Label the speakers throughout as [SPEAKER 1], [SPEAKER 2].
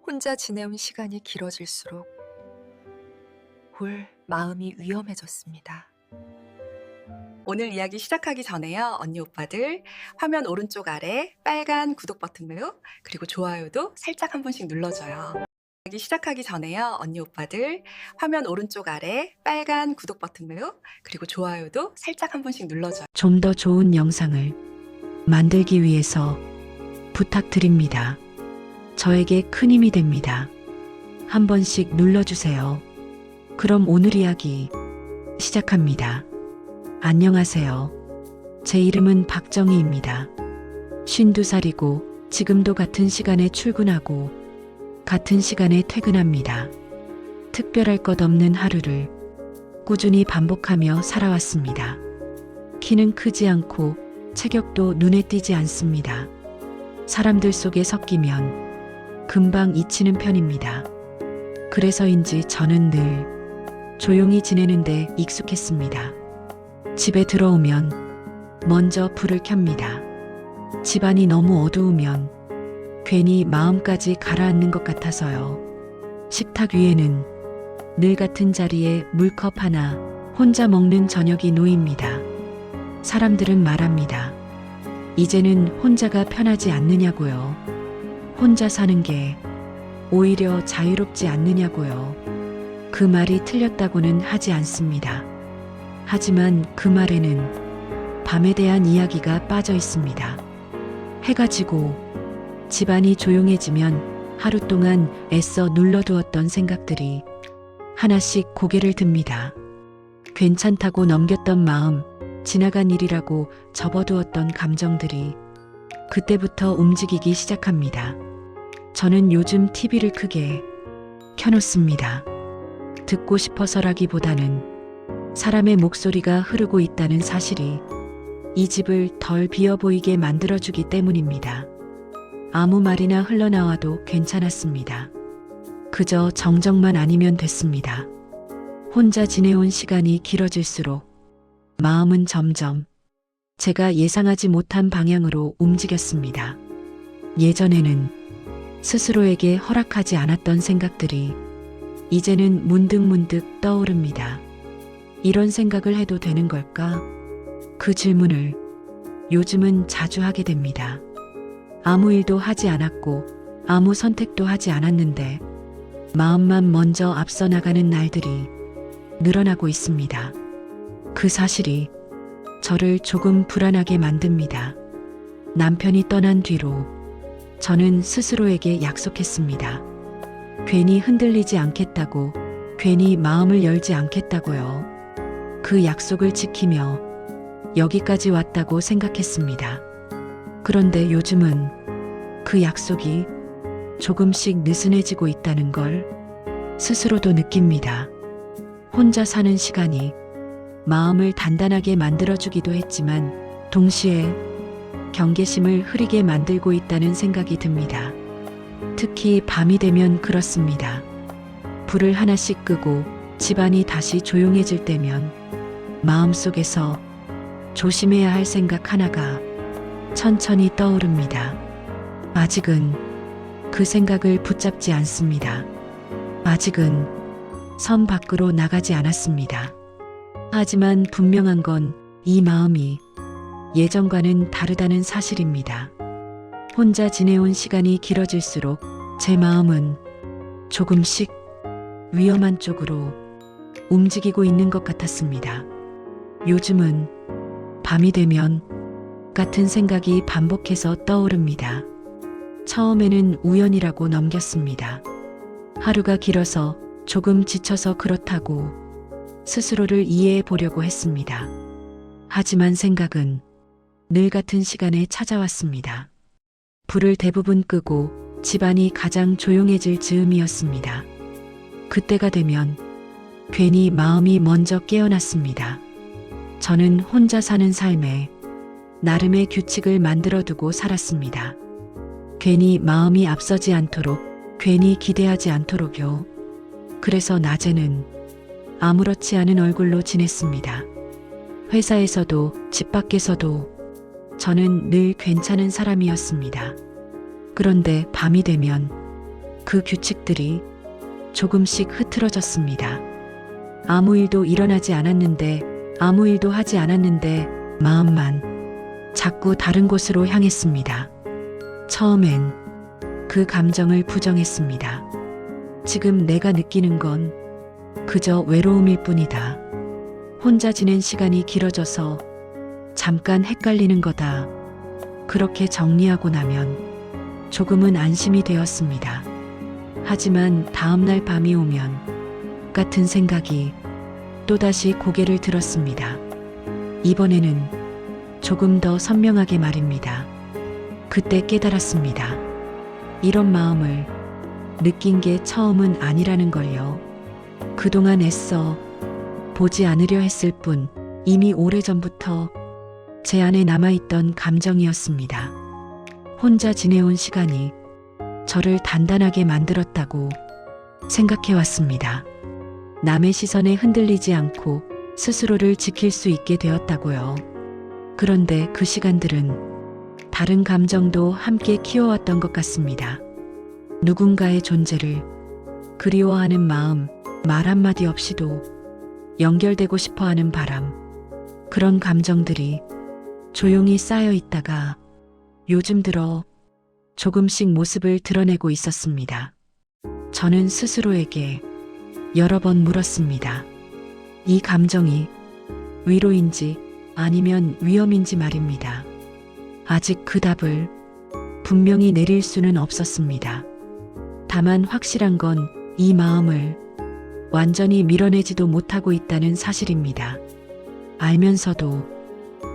[SPEAKER 1] 혼자 지내온 시간이 길어질수록 마음이 위험해졌습니다.
[SPEAKER 2] 오늘 이야기 시작하기 전에요. 언니 오빠들 화면 오른쪽 아래 빨간 구독 버튼으로 그리고 좋아요도 살짝 한 번씩 눌러줘요. 이야기 시작하기 전에요. 언니 오빠들 화면 오른쪽 아래 빨간 구독 버튼으로 그리고 좋아요도 살짝 한 번씩 눌러줘요.
[SPEAKER 3] 좀 더 좋은 영상을 만들기 위해서 부탁드립니다. 저에게 큰 힘이 됩니다. 한 번씩 눌러주세요. 그럼 오늘 이야기 시작합니다. 안녕하세요. 제 이름은 박정희입니다. 52살이고 지금도 같은 시간에 출근하고 같은 시간에 퇴근합니다. 특별할 것 없는 하루를 꾸준히 반복하며 살아왔습니다. 키는 크지 않고 체격도 눈에 띄지 않습니다. 사람들 속에 섞이면 금방 잊히는 편입니다. 그래서인지 저는 늘 조용히 지내는데 익숙했습니다. 집에 들어오면 먼저 불을 켭니다. 집안이 너무 어두우면 괜히 마음까지 가라앉는 것 같아서요. 식탁 위에는 늘 같은 자리에 물컵 하나 혼자 먹는 저녁이 놓입니다. 사람들은 말합니다. 이제는 혼자가 편하지 않느냐고요. 혼자 사는 게 오히려 자유롭지 않느냐고요. 그 말이 틀렸다고는 하지 않습니다. 하지만 그 말에는 밤에 대한 이야기가 빠져 있습니다. 해가 지고 집안이 조용해지면 하루 동안 애써 눌러두었던 생각들이 하나씩 고개를 듭니다. 괜찮다고 넘겼던 마음, 지나간 일이라고 접어두었던 감정들이 그때부터 움직이기 시작합니다. 저는 요즘 TV를 크게 켜놓습니다. 듣고 싶어서라기보다는 사람의 목소리가 흐르고 있다는 사실이 이 집을 덜 비어 보이게 만들어주기 때문입니다. 아무 말이나 흘러나와도 괜찮았습니다. 그저 정적만 아니면 됐습니다. 혼자 지내온 시간이 길어질수록 마음은 점점 제가 예상하지 못한 방향으로 움직였습니다. 예전에는 스스로에게 허락하지 않았던 생각들이 이제는 문득문득 떠오릅니다. 이런 생각을 해도 되는 걸까? 그 질문을 요즘은 자주 하게 됩니다. 아무 일도 하지 않았고 아무 선택도 하지 않았는데 마음만 먼저 앞서 나가는 날들이 늘어나고 있습니다. 그 사실이 저를 조금 불안하게 만듭니다. 남편이 떠난 뒤로 저는 스스로에게 약속했습니다. 괜히 흔들리지 않겠다고, 괜히 마음을 열지 않겠다고요. 그 약속을 지키며 여기까지 왔다고 생각했습니다. 그런데 요즘은 그 약속이 조금씩 느슨해지고 있다는 걸 스스로도 느낍니다. 혼자 사는 시간이 마음을 단단하게 만들어주기도 했지만 동시에 경계심을 흐리게 만들고 있다는 생각이 듭니다. 특히 밤이 되면 그렇습니다. 불을 하나씩 끄고 집안이 다시 조용해질 때면 마음속에서 조심해야 할 생각 하나가 천천히 떠오릅니다. 아직은 그 생각을 붙잡지 않습니다. 아직은 선 밖으로 나가지 않았습니다. 하지만 분명한 건 이 마음이 예전과는 다르다는 사실입니다. 혼자 지내온 시간이 길어질수록 제 마음은 조금씩 위험한 쪽으로 움직이고 있는 것 같았습니다. 요즘은 밤이 되면 같은 생각이 반복해서 떠오릅니다. 처음에는 우연이라고 넘겼습니다. 하루가 길어서 조금 지쳐서 그렇다고 스스로를 이해해 보려고 했습니다. 하지만 생각은 늘 같은 시간에 찾아왔습니다. 불을 대부분 끄고 집안이 가장 조용해질 즈음이었습니다. 그때가 되면 괜히 마음이 먼저 깨어났습니다. 저는 혼자 사는 삶에 나름의 규칙을 만들어두고 살았습니다. 괜히 마음이 앞서지 않도록, 괜히 기대하지 않도록요. 그래서 낮에는 아무렇지 않은 얼굴로 지냈습니다. 회사에서도 집 밖에서도 저는 늘 괜찮은 사람이었습니다. 그런데 밤이 되면 그 규칙들이 조금씩 흐트러졌습니다. 아무 일도 일어나지 않았는데, 아무 일도 하지 않았는데, 마음만 자꾸 다른 곳으로 향했습니다. 처음엔 그 감정을 부정했습니다. 지금 내가 느끼는 건 그저 외로움일 뿐이다. 혼자 지낸 시간이 길어져서 잠깐 헷갈리는 거다. 그렇게 정리하고 나면 조금은 안심이 되었습니다. 하지만 다음날 밤이 오면 같은 생각이 또다시 고개를 들었습니다. 이번에는 조금 더 선명하게 말입니다. 그때 깨달았습니다. 이런 마음을 느낀 게 처음은 아니라는 걸요. 그동안 애써 보지 않으려 했을 뿐 이미 오래전부터 제 안에 남아있던 감정이었습니다. 혼자 지내온 시간이 저를 단단하게 만들었다고 생각해왔습니다. 남의 시선에 흔들리지 않고 스스로를 지킬 수 있게 되었다고요. 그런데 그 시간들은 다른 감정도 함께 키워왔던 것 같습니다. 누군가의 존재를 그리워하는 마음, 말 한마디 없이도 연결되고 싶어 하는 바람, 그런 감정들이 조용히 쌓여 있다가 요즘 들어 조금씩 모습을 드러내고 있었습니다. 저는 스스로에게 여러 번 물었습니다. 이 감정이 위로인지 아니면 위험인지 말입니다. 아직 그 답을 분명히 내릴 수는 없었습니다. 다만 확실한 건 이 마음을 완전히 밀어내지도 못하고 있다는 사실입니다. 알면서도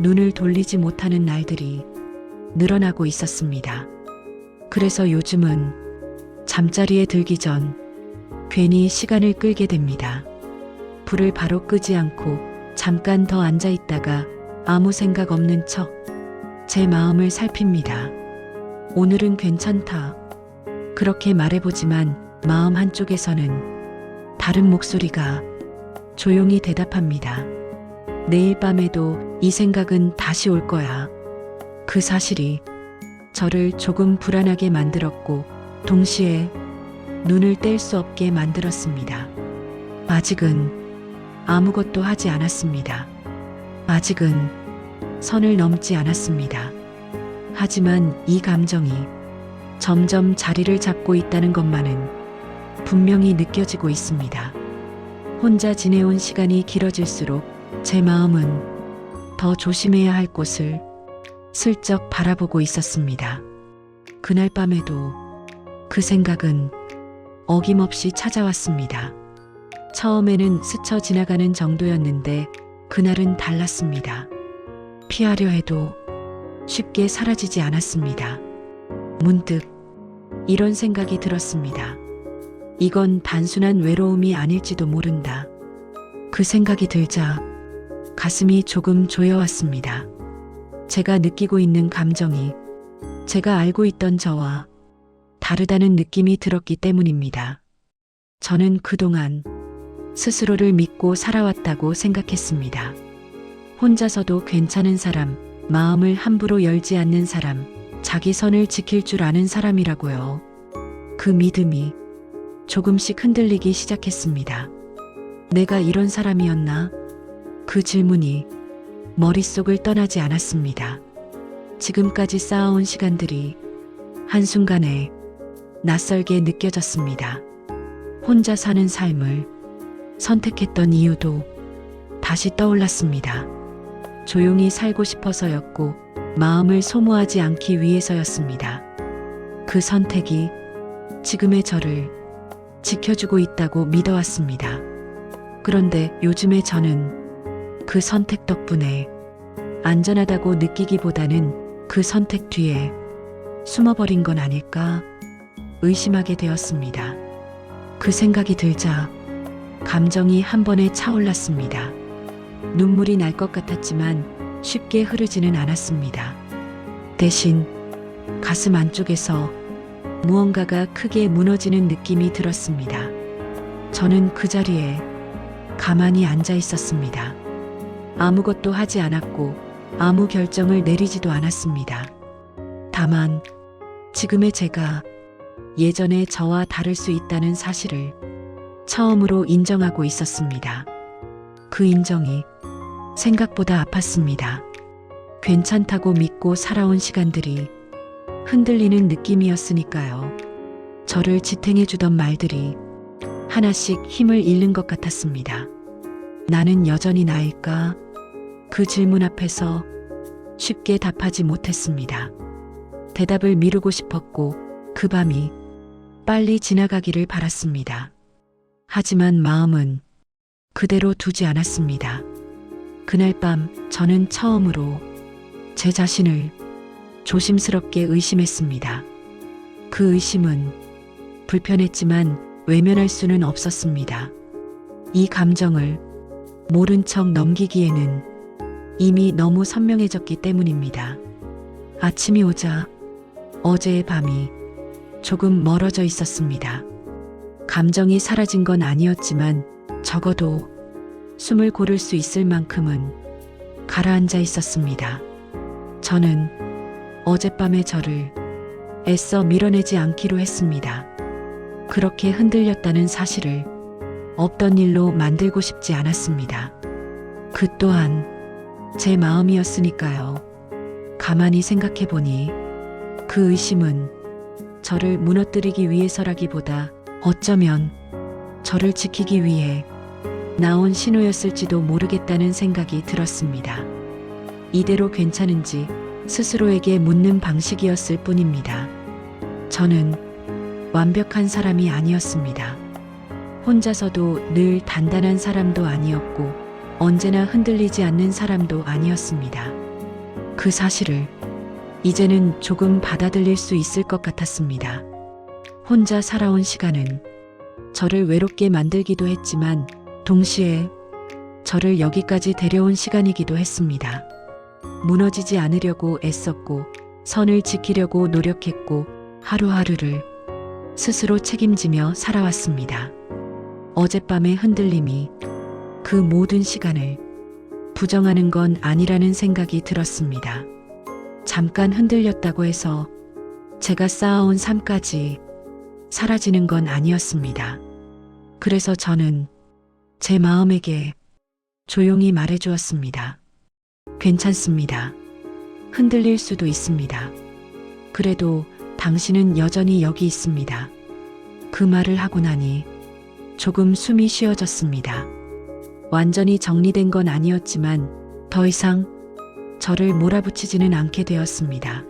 [SPEAKER 3] 눈을 돌리지 못하는 날들이 늘어나고 있었습니다. 그래서 요즘은 잠자리에 들기 전 괜히 시간을 끌게 됩니다. 불을 바로 끄지 않고 잠깐 더 앉아 있다가 아무 생각 없는 척 제 마음을 살핍니다. 오늘은 괜찮다. 그렇게 말해보지만 마음 한쪽에서는 다른 목소리가 조용히 대답합니다. 내일 밤에도 이 생각은 다시 올 거야. 그 사실이 저를 조금 불안하게 만들었고 동시에 눈을 뗄 수 없게 만들었습니다. 아직은 아무것도 하지 않았습니다. 아직은 선을 넘지 않았습니다. 하지만 이 감정이 점점 자리를 잡고 있다는 것만은 분명히 느껴지고 있습니다. 혼자 지내온 시간이 길어질수록 제 마음은 더 조심해야 할 곳을 슬쩍 바라보고 있었습니다. 그날 밤에도 그 생각은 어김없이 찾아왔습니다. 처음에는 스쳐 지나가는 정도였는데 그날은 달랐습니다. 피하려 해도 쉽게 사라지지 않았습니다. 문득 이런 생각이 들었습니다. 이건 단순한 외로움이 아닐지도 모른다. 그 생각이 들자 가슴이 조금 조여왔습니다. 제가 느끼고 있는 감정이 제가 알고 있던 저와 다르다는 느낌이 들었기 때문입니다. 저는 그동안 스스로를 믿고 살아왔다고 생각했습니다. 혼자서도 괜찮은 사람, 마음을 함부로 열지 않는 사람, 자기 선을 지킬 줄 아는 사람이라고요. 그 믿음이 조금씩 흔들리기 시작했습니다. 내가 이런 사람이었나? 그 질문이 머릿속을 떠나지 않았습니다. 지금까지 쌓아온 시간들이 한순간에 낯설게 느껴졌습니다. 혼자 사는 삶을 선택했던 이유도 다시 떠올랐습니다. 조용히 살고 싶어서였고 마음을 소모하지 않기 위해서였습니다. 그 선택이 지금의 저를 지켜주고 있다고 믿어왔습니다. 그런데 요즘에 저는 그 선택 덕분에 안전하다고 느끼기보다는 그 선택 뒤에 숨어버린 건 아닐까 의심하게 되었습니다. 그 생각이 들자 감정이 한 번에 차올랐습니다. 눈물이 날 것 같았지만 쉽게 흐르지는 않았습니다. 대신 가슴 안쪽에서 무언가가 크게 무너지는 느낌이 들었습니다. 저는 그 자리에 가만히 앉아 있었습니다. 아무것도 하지 않았고 아무 결정을 내리지도 않았습니다. 다만 지금의 제가 예전의 저와 다를 수 있다는 사실을 처음으로 인정하고 있었습니다. 그 인정이 생각보다 아팠습니다. 괜찮다고 믿고 살아온 시간들이 흔들리는 느낌이었으니까요. 저를 지탱해주던 말들이 하나씩 힘을 잃는 것 같았습니다. 나는 여전히 나일까? 그 질문 앞에서 쉽게 답하지 못했습니다. 대답을 미루고 싶었고 그 밤이 빨리 지나가기를 바랐습니다. 하지만 마음은 그대로 두지 않았습니다. 그날 밤 저는 처음으로 제 자신을 조심스럽게 의심했습니다. 그 의심은 불편했지만 외면할 수는 없었습니다. 이 감정을 모른 척 넘기기에는 이미 너무 선명해졌기 때문입니다. 아침이 오자 어제의 밤이 조금 멀어져 있었습니다. 감정이 사라진 건 아니었지만 적어도 숨을 고를 수 있을 만큼은 가라앉아 있었습니다. 저는 어젯밤의 저를 애써 밀어내지 않기로 했습니다. 그렇게 흔들렸다는 사실을 없던 일로 만들고 싶지 않았습니다. 그 또한 제 마음이었으니까요. 가만히 생각해보니 그 의심은 저를 무너뜨리기 위해서라기보다 어쩌면 저를 지키기 위해 나온 신호였을지도 모르겠다는 생각이 들었습니다. 이대로 괜찮은지 스스로에게 묻는 방식이었을 뿐입니다. 저는 완벽한 사람이 아니었습니다. 혼자서도 늘 단단한 사람도 아니었고 언제나 흔들리지 않는 사람도 아니었습니다. 그 사실을 이제는 조금 받아들일 수 있을 것 같았습니다. 혼자 살아온 시간은 저를 외롭게 만들기도 했지만 동시에 저를 여기까지 데려온 시간이기도 했습니다. 무너지지 않으려고 애썼고 선을 지키려고 노력했고 하루하루를 스스로 책임지며 살아왔습니다. 어젯밤의 흔들림이 그 모든 시간을 부정하는 건 아니라는 생각이 들었습니다. 잠깐 흔들렸다고 해서 제가 쌓아온 삶까지 사라지는 건 아니었습니다. 그래서 저는 제 마음에게 조용히 말해주었습니다. 괜찮습니다. 흔들릴 수도 있습니다. 그래도 당신은 여전히 여기 있습니다. 그 말을 하고 나니 조금 숨이 쉬어졌습니다. 완전히 정리된 건 아니었지만 더 이상 저를 몰아붙이지는 않게 되었습니다.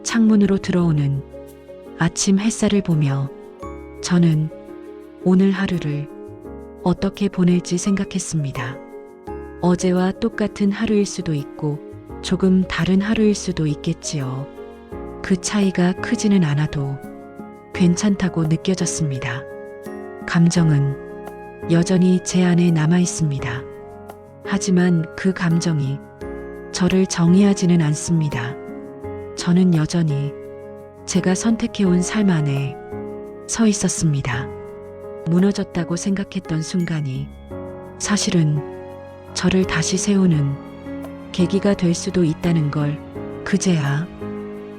[SPEAKER 3] 창문으로 들어오는 아침 햇살을 보며 저는 오늘 하루를 어떻게 보낼지 생각했습니다. 어제와 똑같은 하루일 수도 있고 조금 다른 하루일 수도 있겠지요. 그 차이가 크지는 않아도 괜찮다고 느껴졌습니다. 감정은 여전히 제 안에 남아 있습니다. 하지만 그 감정이 저를 정의하지는 않습니다. 저는 여전히 제가 선택해온 삶 안에 서 있었습니다. 무너졌다고 생각했던 순간이 사실은 저를 다시 세우는 계기가 될 수도 있다는 걸 그제야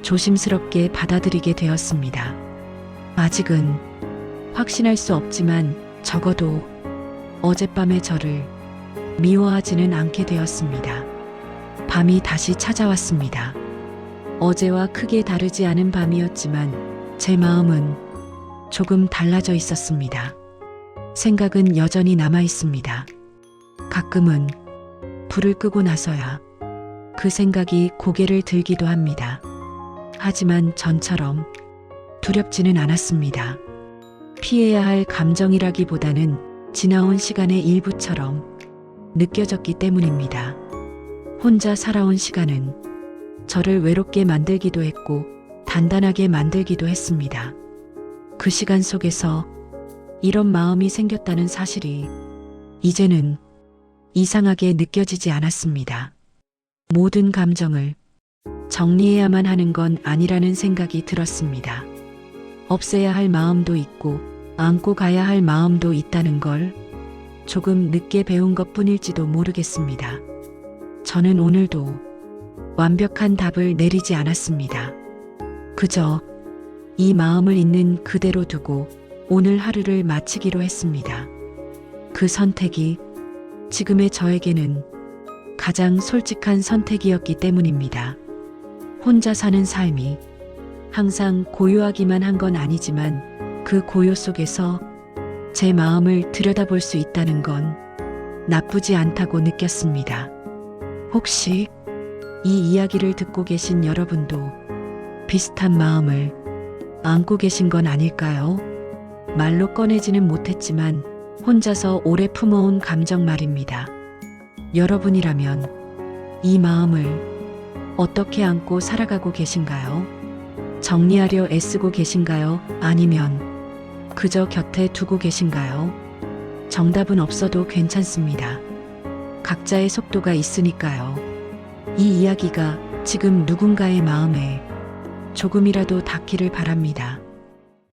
[SPEAKER 3] 조심스럽게 받아들이게 되었습니다. 아직은 확신할 수 없지만 적어도 어젯밤의 저를 미워하지는 않게 되었습니다. 밤이 다시 찾아왔습니다. 어제와 크게 다르지 않은 밤이었지만 제 마음은 조금 달라져 있었습니다. 생각은 여전히 남아 있습니다. 가끔은 불을 끄고 나서야 그 생각이 고개를 들기도 합니다. 하지만 전처럼 두렵지는 않았습니다. 피해야 할 감정이라기보다는 지나온 시간의 일부처럼 느껴졌기 때문입니다. 혼자 살아온 시간은 저를 외롭게 만들기도 했고 단단하게 만들기도 했습니다. 그 시간 속에서 이런 마음이 생겼다는 사실이 이제는 이상하게 느껴지지 않았습니다. 모든 감정을 정리해야만 하는 건 아니라는 생각이 들었습니다. 없애야 할 마음도 있고 안고 가야 할 마음도 있다는 걸 조금 늦게 배운 것 뿐일지도 모르겠습니다. 저는 오늘도 완벽한 답을 내리지 않았습니다. 그저 이 마음을 있는 그대로 두고 오늘 하루를 마치기로 했습니다. 그 선택이 지금의 저에게는 가장 솔직한 선택이었기 때문입니다. 혼자 사는 삶이 항상 고요하기만 한 건 아니지만 그 고요 속에서 제 마음을 들여다볼 수 있다는 건 나쁘지 않다고 느꼈습니다. 혹시 이 이야기를 듣고 계신 여러분도 비슷한 마음을 안고 계신 건 아닐까요? 말로 꺼내지는 못했지만 혼자서 오래 품어온 감정 말입니다. 여러분이라면 이 마음을 어떻게 안고 살아가고 계신가요? 정리하려 애쓰고 계신가요? 아니면 그저 곁에 두고 계신가요? 정답은 없어도 괜찮습니다. 각자의 속도가 있으니까요. 이 이야기가 지금 누군가의 마음에 조금이라도 닿기를 바랍니다.